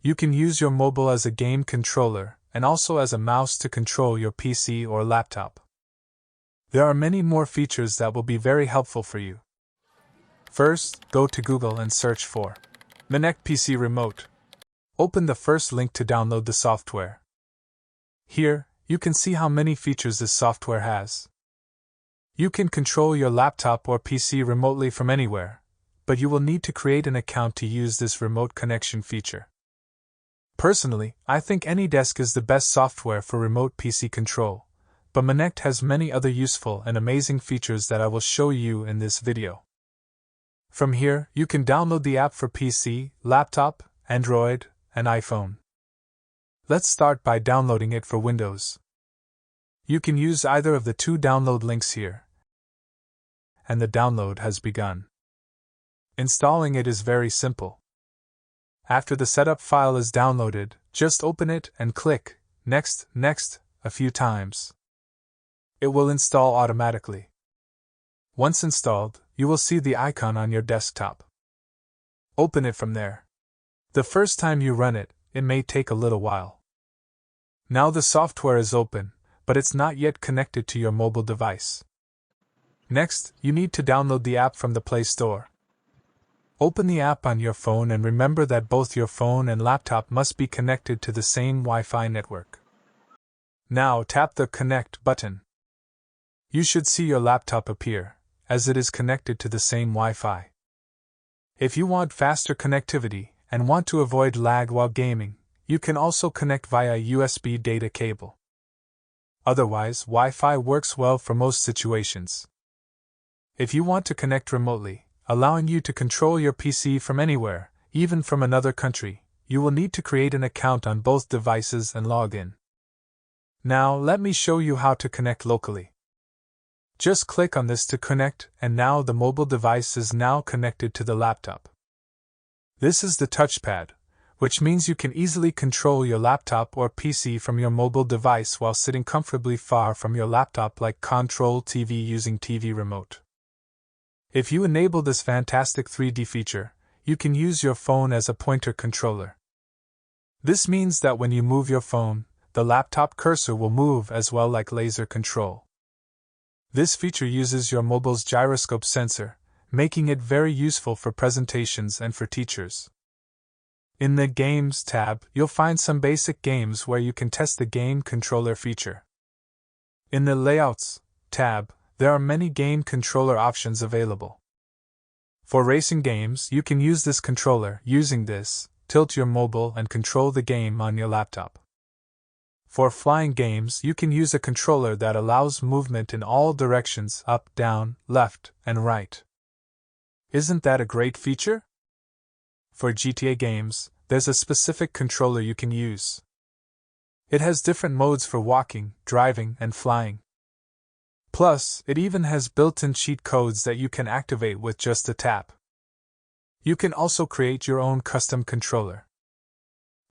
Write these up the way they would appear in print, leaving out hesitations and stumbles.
you can use your mobile as a game controller and also as a mouse to control your PC or laptop. There are many more features that will be very helpful for you. First, go to Google and search for Minect PC Remote. Open the first link to download the software. Here, you can see how many features this software has. You can control your laptop or PC remotely from anywhere, but you will need to create an account to use this remote connection feature. Personally, I think AnyDesk is the best software for remote PC control, but Minect has many other useful and amazing features that I will show you in this video. From here, you can download the app for PC, laptop, Android, and iPhone. Let's start by downloading it for Windows. You can use either of the two download links here. And the download has begun. Installing it is very simple. After the setup file is downloaded, just open it and click Next, Next a few times. It will install automatically. Once installed, you will see the icon on your desktop. Open it from there. The first time you run it, it may take a little while. Now the software is open, but it's not yet connected to your mobile device. Next, you need to download the app from the Play Store. Open the app on your phone and remember that both your phone and laptop must be connected to the same Wi-Fi network. Now tap the Connect button. You should see your laptop appear, as it is connected to the same Wi-Fi. If you want faster connectivity and want to avoid lag while gaming, you can also connect via USB data cable. Otherwise, Wi-Fi works well for most situations. If you want to connect remotely, allowing you to control your PC from anywhere, even from another country, you will need to create an account on both devices and log in. Now, let me show you how to connect locally. Just click on this to connect, and now the mobile device is now connected to the laptop. This is the touchpad, which means you can easily control your laptop or PC from your mobile device while sitting comfortably far from your laptop, like Control TV using TV remote. If you enable this fantastic 3D feature, you can use your phone as a pointer controller. This means that when you move your phone, the laptop cursor will move as well, like laser control. This feature uses your mobile's gyroscope sensor, making it very useful for presentations and for teachers. In the Games tab, you'll find some basic games where you can test the game controller feature. In the Layouts tab, there are many game controller options available. For racing games, you can use this controller. Using this, tilt your mobile and control the game on your laptop. For flying games, you can use a controller that allows movement in all directions, up, down, left, and right. Isn't that a great feature? For GTA games, there's a specific controller you can use. It has different modes for walking, driving, and flying. Plus, it even has built-in cheat codes that you can activate with just a tap. You can also create your own custom controller.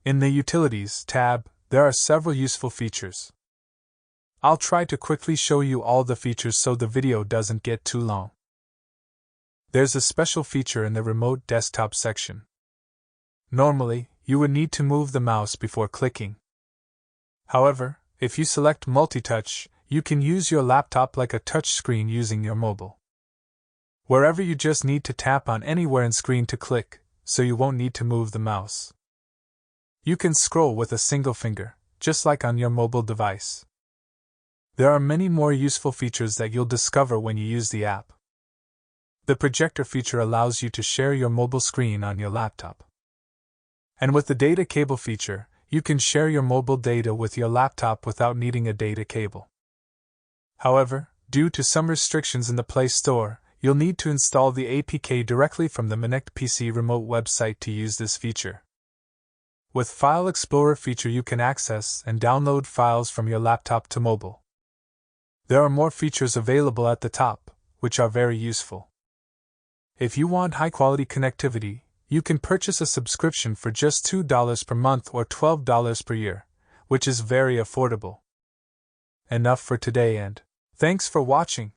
In the Utilities tab, there are several useful features. I'll try to quickly show you all the features so the video doesn't get too long. There's a special feature in the Remote Desktop section. Normally, you would need to move the mouse before clicking. However, if you select multitouch, you can use your laptop like a touch screen using your mobile. Wherever you just need to tap on anywhere in screen to click, so you won't need to move the mouse. You can scroll with a single finger, just like on your mobile device. There are many more useful features that you'll discover when you use the app. The projector feature allows you to share your mobile screen on your laptop. And with the data cable feature, you can share your mobile data with your laptop without needing a data cable. However, due to some restrictions in the Play Store, you'll need to install the APK directly from the Minect PC Remote website to use this feature. With File Explorer feature, you can access and download files from your laptop to mobile. There are more features available at the top, which are very useful. If you want high-quality connectivity, you can purchase a subscription for just $2 per month or $12 per year, which is very affordable. Enough for today, and thanks for watching.